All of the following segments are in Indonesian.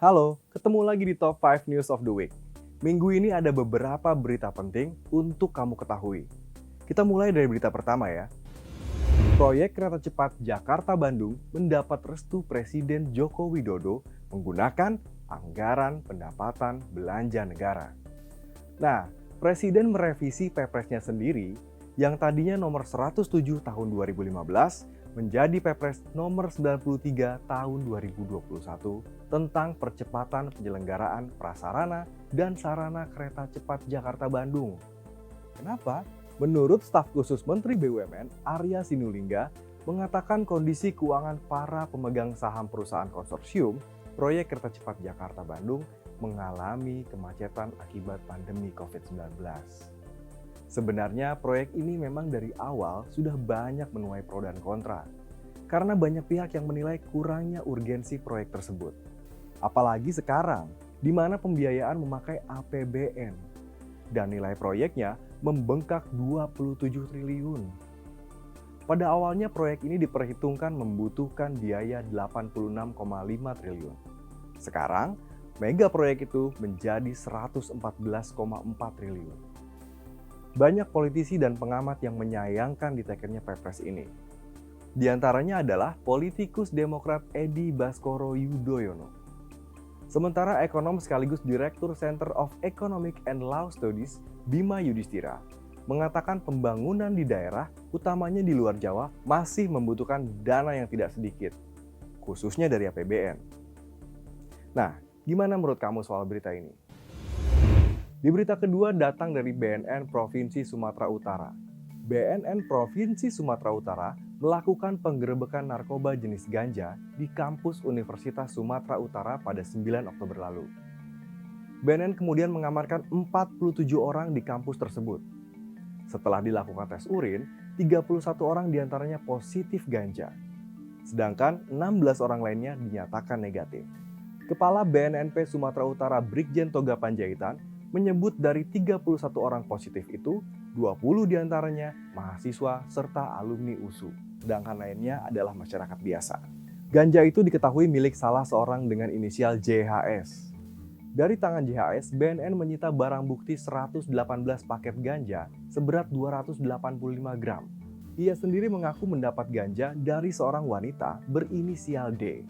Halo, ketemu lagi di Top 5 News of the Week. Minggu ini ada beberapa berita penting untuk kamu ketahui. Kita mulai dari berita pertama ya. Proyek kereta cepat Jakarta-Bandung mendapat restu Presiden Joko Widodo menggunakan anggaran pendapatan belanja negara. Nah, Presiden merevisi Perpresnya sendiri yang tadinya nomor 107 tahun 2015 menjadi Perpres nomor 93 tahun 2021 tentang percepatan penyelenggaraan prasarana dan sarana kereta cepat Jakarta-Bandung. Kenapa? Menurut staf khusus Menteri BUMN Arya Sinulinga mengatakan kondisi keuangan para pemegang saham perusahaan konsorsium proyek kereta cepat Jakarta-Bandung mengalami kemacetan akibat pandemi COVID-19. Sebenarnya proyek ini memang dari awal sudah banyak menuai pro dan kontra, karena banyak pihak yang menilai kurangnya urgensi proyek tersebut. Apalagi sekarang, di mana pembiayaan memakai APBN, dan nilai proyeknya membengkak 27 triliun. Pada awalnya proyek ini diperhitungkan membutuhkan biaya 86,5 triliun. Sekarang, mega proyek itu menjadi 114,4 triliun. Banyak politisi dan pengamat yang menyayangkan ditekennya Perpres ini. Di antaranya adalah politikus Demokrat Edi Baskoro Yudhoyono. Sementara ekonom sekaligus Direktur Center of Economic and Law Studies Bima Yudhistira mengatakan pembangunan di daerah, utamanya di luar Jawa, masih membutuhkan dana yang tidak sedikit, khususnya dari APBN. Nah, gimana menurut kamu soal berita ini? Di berita kedua datang dari BNN Provinsi Sumatera Utara. BNN Provinsi Sumatera Utara melakukan penggerebekan narkoba jenis ganja di kampus Universitas Sumatera Utara pada 9 Oktober lalu. BNN kemudian mengamankan 47 orang di kampus tersebut. Setelah dilakukan tes urin, 31 orang diantaranya positif ganja. Sedangkan 16 orang lainnya dinyatakan negatif. Kepala BNNP Sumatera Utara Brigjen Toga Panjaitan menyebut dari 31 orang positif itu, 20 diantaranya mahasiswa serta alumni USU, sedangkan lainnya adalah masyarakat biasa. Ganja itu diketahui milik salah seorang dengan inisial JHS. Dari tangan JHS, BNN menyita barang bukti 118 paket ganja seberat 285 gram. Ia sendiri mengaku mendapat ganja dari seorang wanita berinisial D.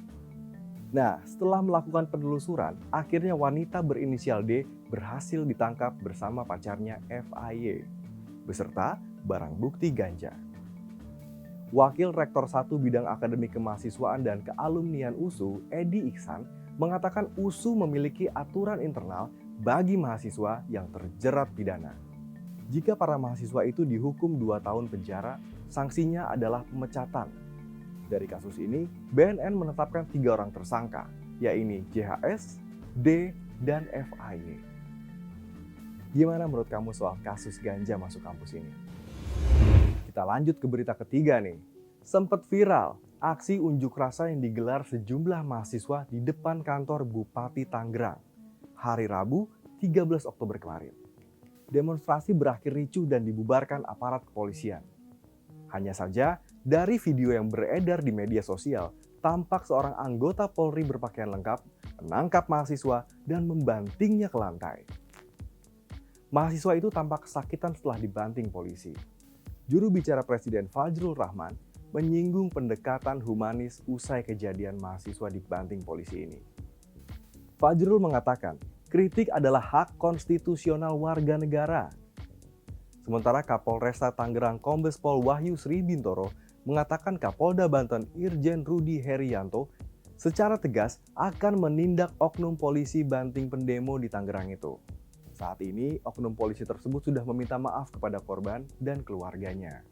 Nah, setelah melakukan penelusuran, akhirnya wanita berinisial D berhasil ditangkap bersama pacarnya FAY, beserta barang bukti ganja. Wakil Rektor 1 Bidang Akademik Kemahasiswaan dan Kealumnian USU, Edi Iksan, mengatakan USU memiliki aturan internal bagi mahasiswa yang terjerat pidana. Jika para mahasiswa itu dihukum 2 tahun penjara, sanksinya adalah pemecatan. Dari kasus ini, BNN menetapkan 3 orang tersangka, yaitu JHS, D, dan FAY. Gimana menurut kamu soal kasus ganja masuk kampus ini? Kita lanjut ke berita ketiga nih. Sempat viral, aksi unjuk rasa yang digelar sejumlah mahasiswa di depan kantor Bupati Tangerang, hari Rabu 13 Oktober kemarin. Demonstrasi berakhir ricuh dan dibubarkan aparat kepolisian. Hanya saja, dari video yang beredar di media sosial, tampak seorang anggota Polri berpakaian lengkap menangkap mahasiswa dan membantingnya ke lantai. Mahasiswa itu tampak kesakitan setelah dibanting polisi. Juru bicara Presiden Fajrul Rahman menyinggung pendekatan humanis usai kejadian mahasiswa dibanting polisi ini. Fajrul mengatakan, kritik adalah hak konstitusional warga negara. Sementara Kapolresta Tangerang Kombes Pol Wahyu Sri Bintoro mengatakan Kapolda Banten Irjen Rudi Herianto secara tegas akan menindak oknum polisi banting pendemo di Tangerang itu. Saat ini, oknum polisi tersebut sudah meminta maaf kepada korban dan keluarganya.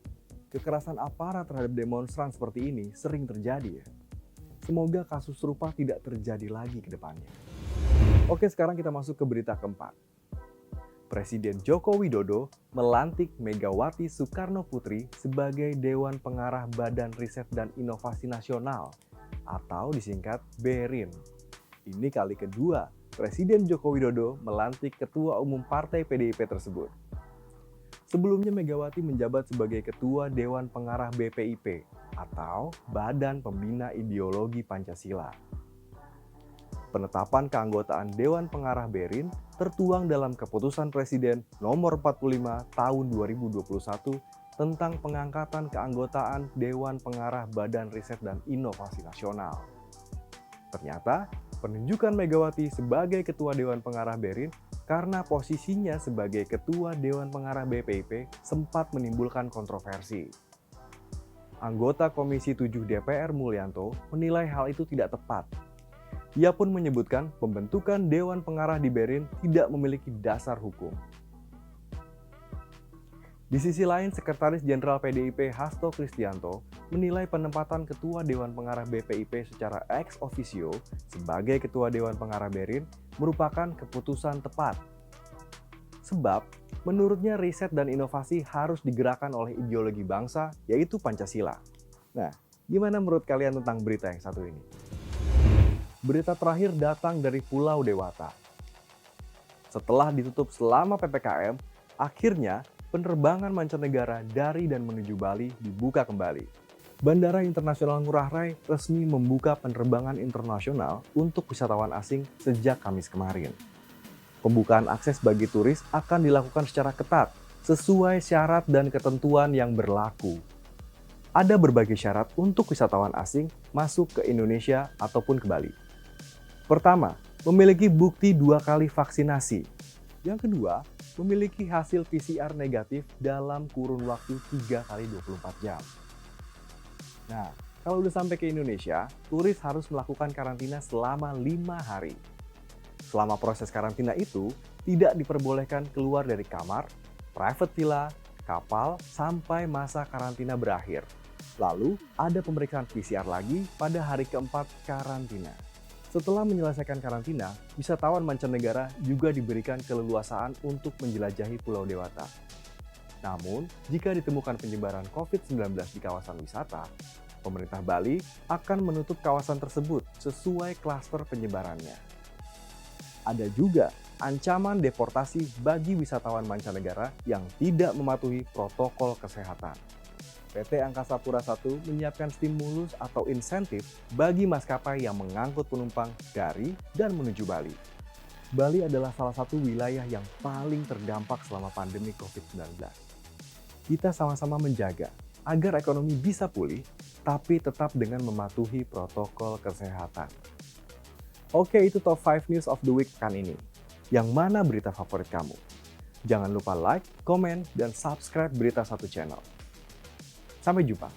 Kekerasan aparat terhadap demonstran seperti ini sering terjadi ya. Semoga kasus serupa tidak terjadi lagi ke depannya. Oke, sekarang kita masuk ke berita keempat. Presiden Joko Widodo melantik Megawati Soekarno Putri sebagai Dewan Pengarah Badan Riset dan Inovasi Nasional atau disingkat BERIN. Ini kali kedua Presiden Joko Widodo melantik Ketua Umum Partai PDIP tersebut. Sebelumnya Megawati menjabat sebagai Ketua Dewan Pengarah BPIP atau Badan Pembina Ideologi Pancasila. Penetapan keanggotaan Dewan Pengarah BRIN tertuang dalam Keputusan Presiden Nomor 45 Tahun 2021 tentang pengangkatan keanggotaan Dewan Pengarah Badan Riset dan Inovasi Nasional. Ternyata, penunjukan Megawati sebagai Ketua Dewan Pengarah BRIN karena posisinya sebagai Ketua Dewan Pengarah BPIP sempat menimbulkan kontroversi. Anggota Komisi 7 DPR Mulyanto menilai hal itu tidak tepat. Ia pun menyebutkan pembentukan Dewan Pengarah di BRIN tidak memiliki dasar hukum. Di sisi lain, Sekretaris Jenderal PDIP Hasto Kristianto menilai penempatan Ketua Dewan Pengarah BPIP secara ex officio sebagai Ketua Dewan Pengarah BRIN merupakan keputusan tepat. Sebab, menurutnya riset dan inovasi harus digerakkan oleh ideologi bangsa, yaitu Pancasila. Nah, gimana menurut kalian tentang berita yang satu ini? Berita terakhir datang dari Pulau Dewata. Setelah ditutup selama PPKM, akhirnya penerbangan mancanegara dari dan menuju Bali dibuka kembali. Bandara Internasional Ngurah Rai resmi membuka penerbangan internasional untuk wisatawan asing sejak Kamis kemarin. Pembukaan akses bagi turis akan dilakukan secara ketat, sesuai syarat dan ketentuan yang berlaku. Ada berbagai syarat untuk wisatawan asing masuk ke Indonesia ataupun ke Bali. Pertama, memiliki bukti 2 kali vaksinasi. Yang kedua, memiliki hasil PCR negatif dalam kurun waktu 3 kali 24 jam. Nah, kalau udah sampai ke Indonesia, turis harus melakukan karantina selama 5 hari. Selama proses karantina itu, tidak diperbolehkan keluar dari kamar, private villa, kapal, sampai masa karantina berakhir. Lalu, ada pemeriksaan PCR lagi pada hari keempat karantina. Setelah menyelesaikan karantina, wisatawan mancanegara juga diberikan keleluasaan untuk menjelajahi Pulau Dewata. Namun, jika ditemukan penyebaran COVID-19 di kawasan wisata, pemerintah Bali akan menutup kawasan tersebut sesuai klaster penyebarannya. Ada juga ancaman deportasi bagi wisatawan mancanegara yang tidak mematuhi protokol kesehatan. PT Angkasa Pura I menyiapkan stimulus atau insentif bagi maskapai yang mengangkut penumpang dari dan menuju Bali. Bali adalah salah satu wilayah yang paling terdampak selama pandemi COVID-19. Kita sama-sama menjaga agar ekonomi bisa pulih, tapi tetap dengan mematuhi protokol kesehatan. Oke, itu top 5 news of the week pekan ini. Yang mana berita favorit kamu? Jangan lupa like, komen, dan subscribe Berita Satu Channel. Sampai jumpa.